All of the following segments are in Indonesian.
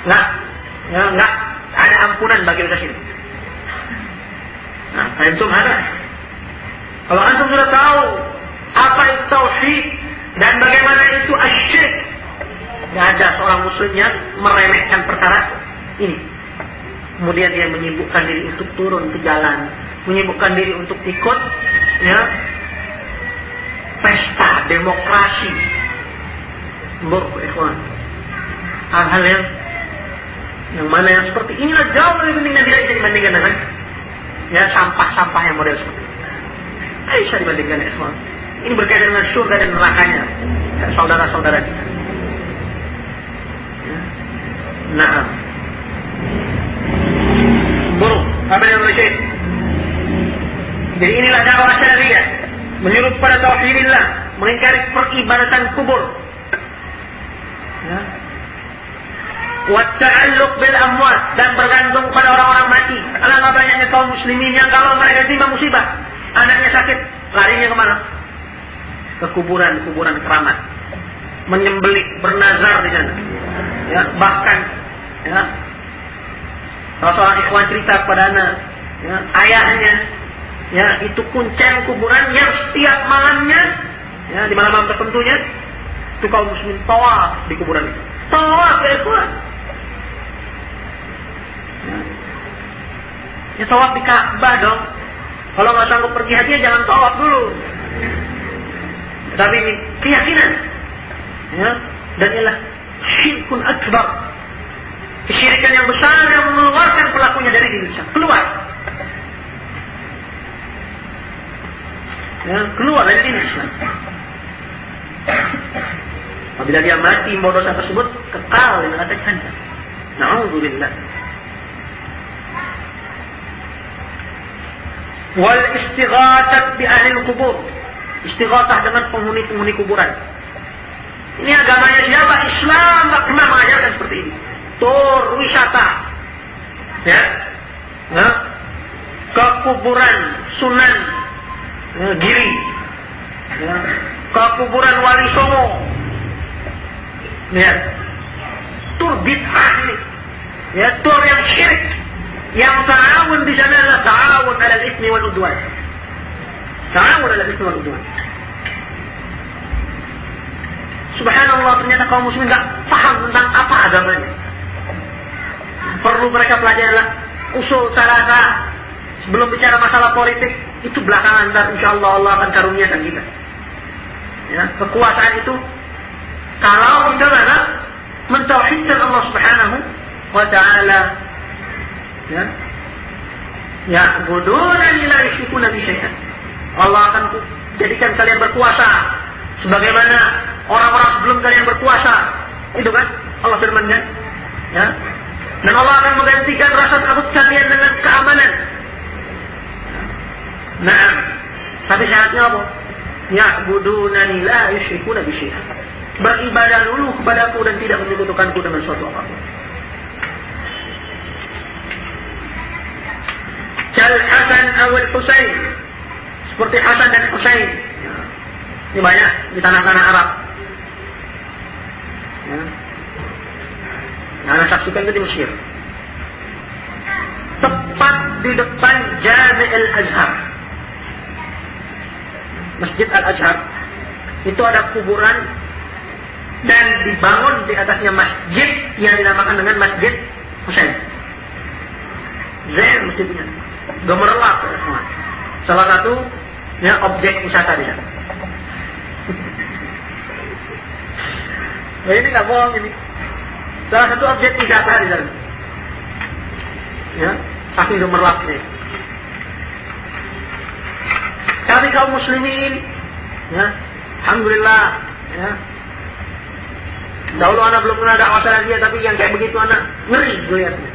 Nggak ada ampunan bagi dosa syirik. Nah, antum ada. Kalau antum sudah tahu apa itu tauhid dan bagaimana itu asyik, tidak ada seorang muslim yang meremehkan perkara ini. Kemudian dia menyibukkan diri untuk turun ke jalan, menyibukkan diri untuk ikut pesta demokrasi. Ikhwan, hal-hal yang mana yang seperti inilah jauh lebih penting dan tidak bisa dibandingkan dengan sampah-sampah yang model seperti ini. Tidak bisa dibandingkan, ikhwan. Ini berkaitan dengan surga dan nerakanya saudara-saudara kita. Nah, buruk apa yang berjaya. Jadi inilah dakwah syariah, menyuruh pada tauhidillah, mengingkari peribadatan kubur. Wa ta'alluq bil amwat, dan bergantung pada orang-orang mati. Alangkah banyaknya kaum muslimin yang kalau mereka timba musibah, anaknya sakit, larinya kemana? Ke kuburan keramat, menyembelih, bernazar di sana. Bahkan salah seorang ikhwan cerita kepada anak, ayahnya itu kuncen kuburan yang setiap malamnya, di malam-malam tertentunya, itu kaum muslimin tawaf di kuburan itu. Tawaf, ya ikhwan. Tawaf di Ka'bah dong. Kalau nggak sanggup pergi haji, jangan tawaf dulu. Tapi ini keyakinan, dan ialah syirkun akbar, kesyirikan yang besar yang mengeluarkan pelakunya dari diri Islam. Keluar dari diri Islam. Apabila dia mati membawa dosa tersebut, kekal di neraka jahanam. Na'udzubillah. Wal istighatsah bi ahli kubur, istighatsah dengan penghuni kuburan. Ini agamanya siapa? Islam tak pernah mengajarkan seperti ini. Tur wisata, ke kuburan Sunan Giri, ke kuburan Wali Songo, tur bid'ah ini, tur yang syirik, yang ta'awun di sana adalah ta'awun alal itsmi wal udwan. Ta'awun alal itsmi wal udwan. Subhanallah, ternyata kaum muslimin tidak paham tentang apa agamanya. Perlu mereka pelajari adalah usul salasa. Sebelum bicara masalah politik, itu belakangan, dan insyaAllah Allah akan karuniakan kita. Kekuasaan itu, kalau kita mentauhidkan Allah Subhanahu wa Ta'ala, ya'budunani la yusyrikuna bi syai'an. Allah akan jadikan kalian berkuasa sebagaimana orang-orang sebelum kalian berkuasa. Itu kan Allah firmankan, dan Allah akan menggantikan rasa takut kalian dengan keamanan. Nah, tapi syaratnya apa? Ya'budunani la yusyrikuna bi syai'an. Beribadah dulu kepadaku dan tidak menyekutukanku dengan suatu apapun. Kal Hasan awal Husain, seperti Hasan dan Husain. Ini banyak di tanah-tanah Arab. Anda saksikan itu di Mesir. Tepat di depan Jami' al-Azhar, Masjid Al-Azhar, itu ada kuburan dan dibangun di atasnya masjid yang dinamakan dengan Masjid Husain. Zain masjidnya, gemerlap semua. Salah satu objek wisata dia. Nah, ini nggak bohong ini. Salah satu objek wisata di sana. Saking gemerlapnya. Tapi kaum muslimin, alhamdulillah, dahulu anak belum pernah dakwah dia, tapi yang kayak begitu anak ngeri lihatnya.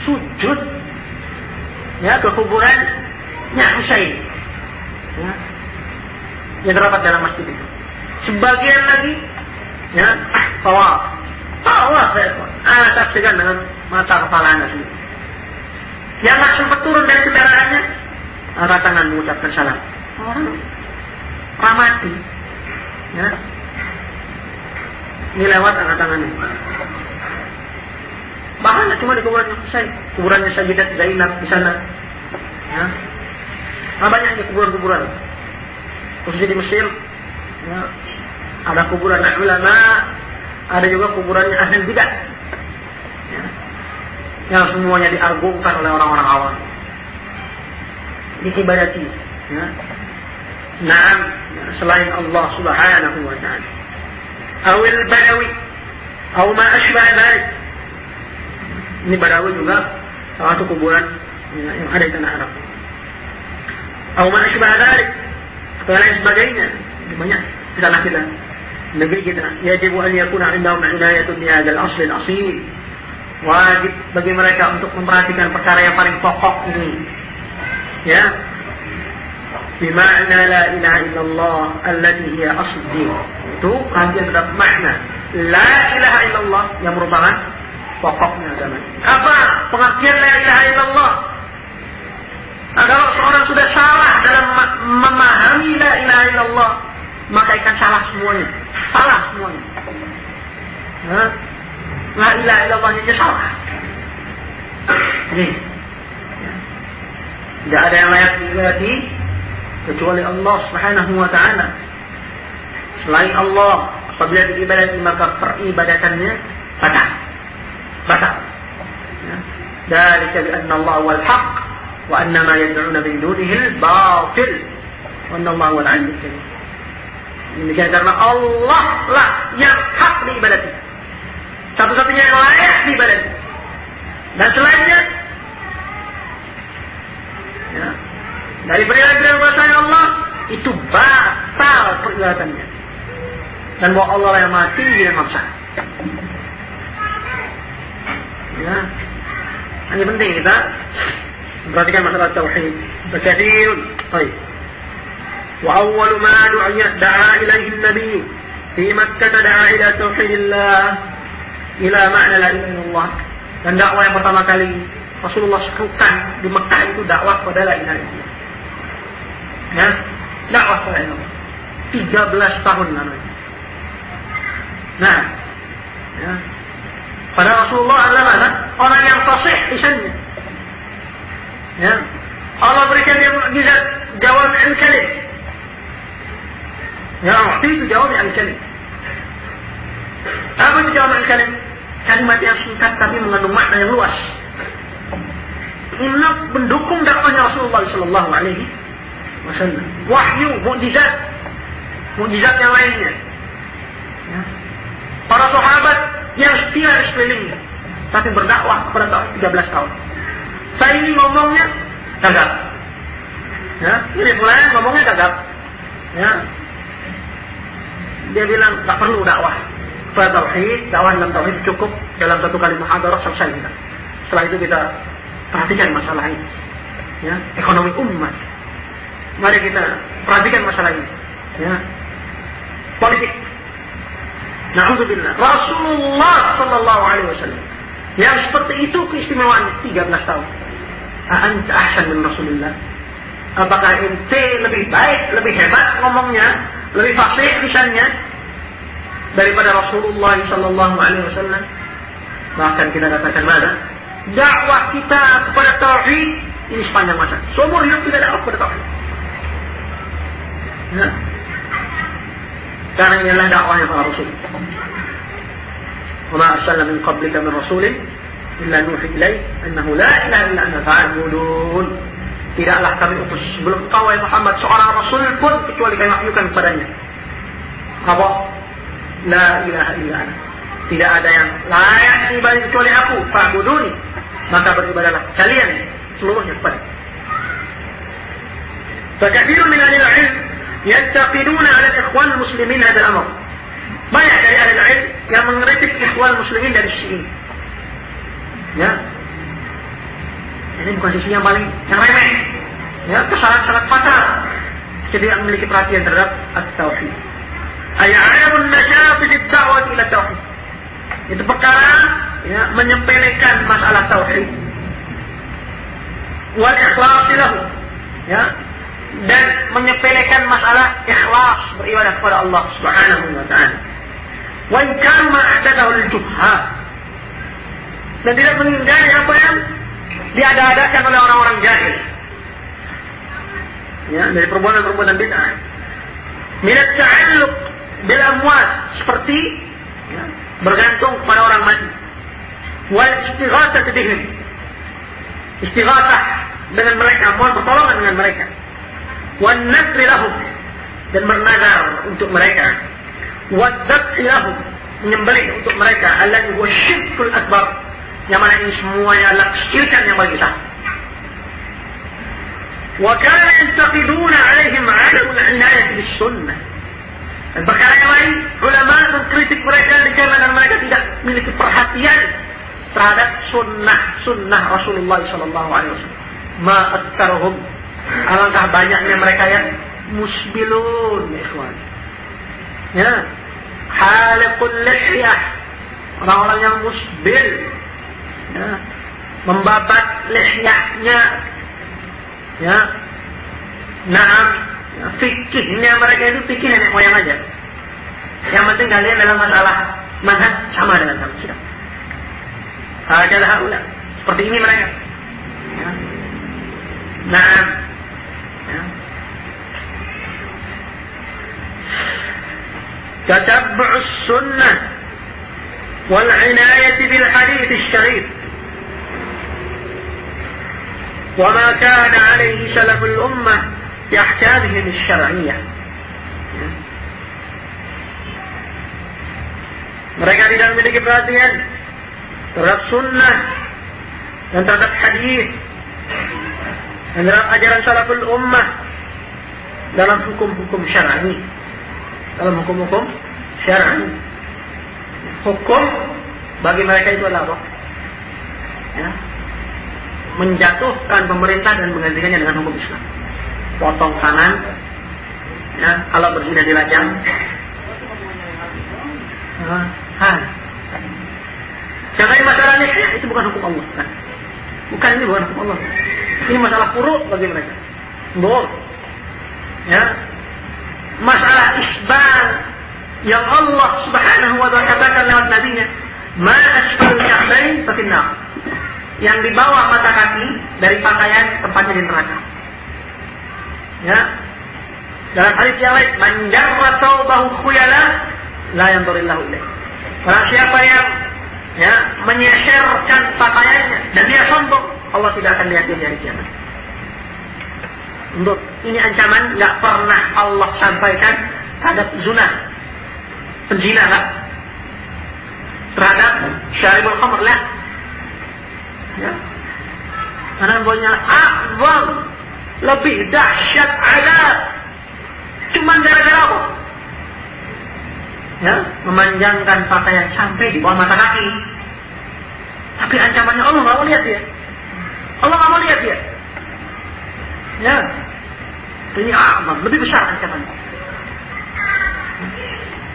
Sujud, ke kuburannya Husain, yang terdapat dalam masjid itu. Sebagian lagi, tawaf, saksikan dengan mata kepala anda sendiri. Yang nggak sempat turun dari kendaraannya, angkat tangan mengucapkan salam. Orang ramati, ini lewat angkat tangannya. Bahkan cuma di kuburannya Sayyidat Zainab di sana. Ya. Banyaknya kuburan-kuburan. Khususnya di Mesir. Ya. Ada kuburan ulama, ada juga kuburannya ahli bidah. Ya. Yang semuanya diagungkan oleh orang-orang awam. Diibadati. Ya. Naam, selain Allah Subhanahu wa ta'ala. Awil Badawi, atau ma asbah dzalik. Ini Badawi juga salah satu kuburan yang ada di tanah Arab. Atau ma asbah dzalik, atau lain sebagainya. Banyak di tanah kita, negeri kita. Yajib an yakuna 'indahum 'inayatun bi hadzal asl al-asil. Wajib bagi mereka untuk memperhatikan perkara yang paling pokok ini. Ya. Bima'na la ilaha illallah allati hiya asl din. Itu perhatian terhadap makna la ilaha illallah yang merupakan pokoknya agama. Apa pengertian la ilaha illallah? Kalau seorang sudah salah dalam memahami la ilaha illallah, maka akan salah semuanya. Salah semuanya. La ilaha illallahnya saja salah. Ini. Tidak ada yang layak diibadati kecuali Allah Subhanahu wa ta'ala. Selain Allah, apabila diibadati maka peribadatannya batal. Dzalika bi anna Allah wal haqq wa anna ma yad'una min dunihi al-batil wa anna Allah wal 'aliyyul kabir. Demikian karena Allah lah yang hak diibadati. Satu-satunya yang layak diibadati. Dan selainnya ya, dari peribadatan Allah itu batal peribadatannya. Dan bahwa Allah yang Maha Tinggi dan Maha Besar. Ya, ini penting kita perhatikan masalah tauhid. Berkathir. Baik. Wa awwalu ma da'a ilaihi an-nabi fi Makkah da'a ila tauhidillah ila ma'na la ilaha illallah. Dan dakwah yang pertama kali Rasulullah serukan di Mekah itu dakwah kepada la ilaha illallah. Ya, dakwah kepada Allah. 13 tahun lamanya. Nah, ya. Pada Rasulullah adalah orang yang fasih lisannya. Ya. Allah berikan dia mukjizat jawab al-kalim. Ya, waktu itu jawab al-kalim. Apa itu jawab al-kalim? Kalimat yang singkat tapi mengandung makna yang luas. Ini mendukung dakwahnya Rasulullah sallallahu alaihi wasallam. Wahyu, mukjizat yang lainnya. Ya. Para sahabat yang setia di sekelilingnya, tapi berdakwah kepada tauhid 13 tahun. Saya ini ngomongnya gagap. Ya, ini mulai ngomongnya gagap. Ya. Dia bilang tak perlu dakwah kepada tauhid, dakwah dalam tauhid cukup dalam satu kali muhadarah selesai kita. Setelah itu kita perhatikan masalah ini. Ya, ekonomi umat. Mari kita perhatikan masalah ini. Ya. Politik. Na'udzubillah. Rasulullah sallallahu alaihi wasallam yang seperti itu keistimewaan 13 tahun. Anta ahsan min Rasulullah. Apakah ente lebih baik, lebih hebat ngomongnya, lebih fasih lisannya daripada Rasulullah sallallahu alaihi wasallam? Bahkan kita katakan mana? Dakwah kita kepada tauhid ini sepanjang masa. Seumur hidup kita dakwah kepada tauhid. Nah, karena inilah dakwahnya para Rasul. Wa ma arsalna min qablika min rasulin illa nuhi ilaihi annahu la ilaha illa anta fa'budun. Tidaklah kami utus sebelum kau wahai Muhammad seorang rasul pun kecuali kami wahyukan kepadanya. Apa? La ilaha illa anta. Tidak ada yang layak diibadahi kecuali aku. Fa'buduni. Maka beribadahlah kalian seluruhnya kepada. Fakatsirun min ahli al-'ilm yantaqiduna 'ala al-ikhwan muslimin hadzal amr. Banyak dari ahli ilmu yang mengkritik ikhwan muslimin dari sisi ini. Ya. Ini bukan sisi yang paling yang remeh. Ya, kesalahan sangat fatal. Jadi yang memiliki perhatian terhadap at-tauhid. Ay'alamun nasyati bid-da'wah ila tauhid. Itu perkara ya menyepelekan masalah tauhid. Wal ikhlas lahu. Ya. Dan menyepelekan masalah ikhlas beribadah kepada Allah Subhanahu wa ta'ala. Wa in kana ma'tadahu al-juhal. dan tidak mengingkari apa yang diada-adakan oleh orang-orang jahil. Ya, dari perbuatan-perbuatan bid'ah. Minat ta'alluq bil amwat, seperti ya, bergantung pada orang mati. Wal istighatsah bihim, istighatsah dengan mereka, mohon pertolongan dengan mereka. Wan nasri lahum, dan bernazar untuk mereka. Wad dzabhi lahum, menyembelih untuk mereka. Alladhi huwa syirkul akbar, yang mana ini semuanya adalah kesyirikan yang paling besar. Wa kana yantaqiduna 'alaihim 'adamul 'inayah bis sunnah. Dan perkara yang lain, ulama mengkritik mereka dikarenakan mereka tidak memiliki perhatian terhadap sunnah Rasulullah sallallahu alaihi wasallam. Ma aktaruhum, alangkah banyaknya mereka yang musbilun, ikhwan. Ya, haliqul lihyah, orang-orang yang musbil, ya, membabat lihyahnya, ya, naam, ya, fikihnya mereka itu fikih nenek moyang aja. Yang penting kalian dalam masalah manhaj sama dengan kami. Sudah. Hakadah haula, seperti ini mereka. Ya. Naam. Ya. تتبع السنة والعناية بالحديث الشريف وما كان عليه سلف الأمة في أحكامهم الشرعية. Mereka tidak memiliki perhatian terhadap sunnah dan terhadap hadis dan terhadap ajaran salaful ummah dalam hukum-hukum syar'i. Dalam hukum-hukum syar'i, hukum bagi mereka itu adalah apa? Ya, menjatuhkan pemerintah dan menggantikannya dengan hukum Islam. Potong tangan, ya, kalau berzina dilajang. Jangan masalah nikah, itu bukan hukum Allah. Kan? Bukan, ini bukan hukum Allah. Ini masalah furu' bagi mereka. Ya. Masalah isbal yang Allah Subhanahu wa ta'ala katakan lewat nabinya, ma asfalul ka'bayn fa finnar, yang di bawah mata kaki dari pakaian tempatnya di neraka. Ya. Dalam hadis yang lain, man jarra thawbahu khuyala la yanzurillahu ilaih. Barang siapa yang ya menyeserkan pakaiannya dan dia sombong, Allah tidak akan lihat dia di hari kiamat. Untuk ini ancaman nggak pernah Allah sampaikan terhadap zina, penzina lah, terhadap syaribul khamr lah. Ya. Karena punya azam, lebih dahsyat azab. Cuma gara-gara apa? Ya, memanjangkan pakaian sampai di bawah mata kaki. Tapi ancamannya Allah nggak mau lihat dia. Allah nggak mau lihat dia. Ya, ini azam, lebih besar ancamannya.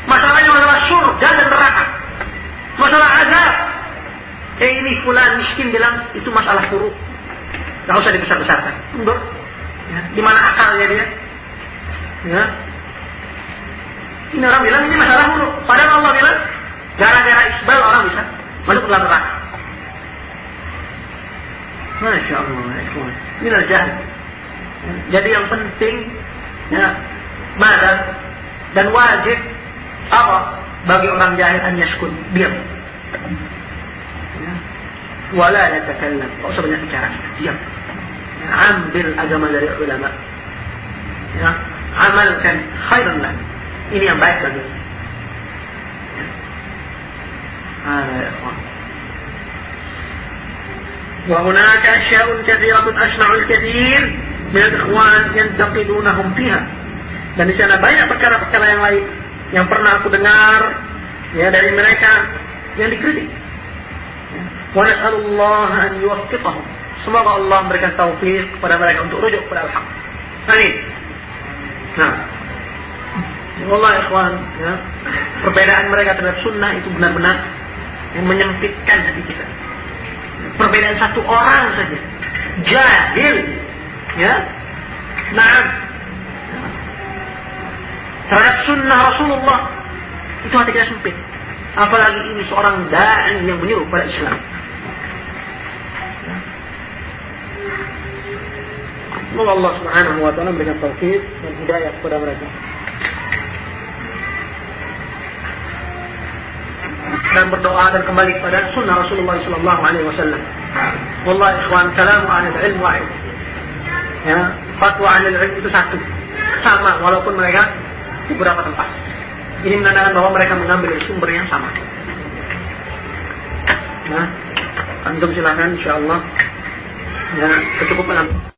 Masalahnya masalah surga dan neraka, masalah azab. Ini fulan miskin bilang itu masalah furu', nggak usah dibesar-besarkan. Enggak. Ya, di mana akalnya dia? Ya. Ini orang bilang ini masalah furu', padahal Allah bilang gara-gara isbal orang bisa masuk ke dalam neraka. Masya Allah, ini adalah jahil. Jadi yang penting ya, madad dan wajib apa bagi orang jahil an yaskun, diam. Ya. Wala yatakallam, tak usah banyak bicara, diam. Ya, ambil agama dari ulama. Ya, amalkan khairan lak. Ini yang baik bagi. Ya. Ya ikhwan. Wa hunaka asya'un katsiratun asma'ul katsir min al-ikhwan yantaqidunahum fiha. Dan di sana banyak perkara-perkara yang lain yang pernah aku dengar ya dari mereka yang dikritik. Wa nas'alullah an yuwaffiqahum. Semoga Allah memberikan taufik kepada mereka untuk rujuk kepada al-haq. Amin. Nah, Allah ikhwan, ya, perbedaan mereka terhadap sunnah itu benar-benar yang menyempitkan hati kita. Perbedaan satu orang saja, jahil, ya, nah, terhadap sunnah Rasulullah itu hati kita sempit. Apalagi ini seorang da'i yang menyuruh pada Islam. Semoga Allah Subhanahu wa taala memberikan taufik dan hidayah kepada mereka. Dan berdoa dan kembali kepada sunnah Rasulullah sallallahu alaihi wasallam. Wallahi ikhwan, kalamu ahlul ilm wahid. Ya, fatwa ahlul ilm itu satu. Sama walaupun mereka di beberapa tempat. Ini menandakan bahwa mereka mengambil dari sumber yang sama. Nah, antum silakan insyaallah. Ya, kecukupan.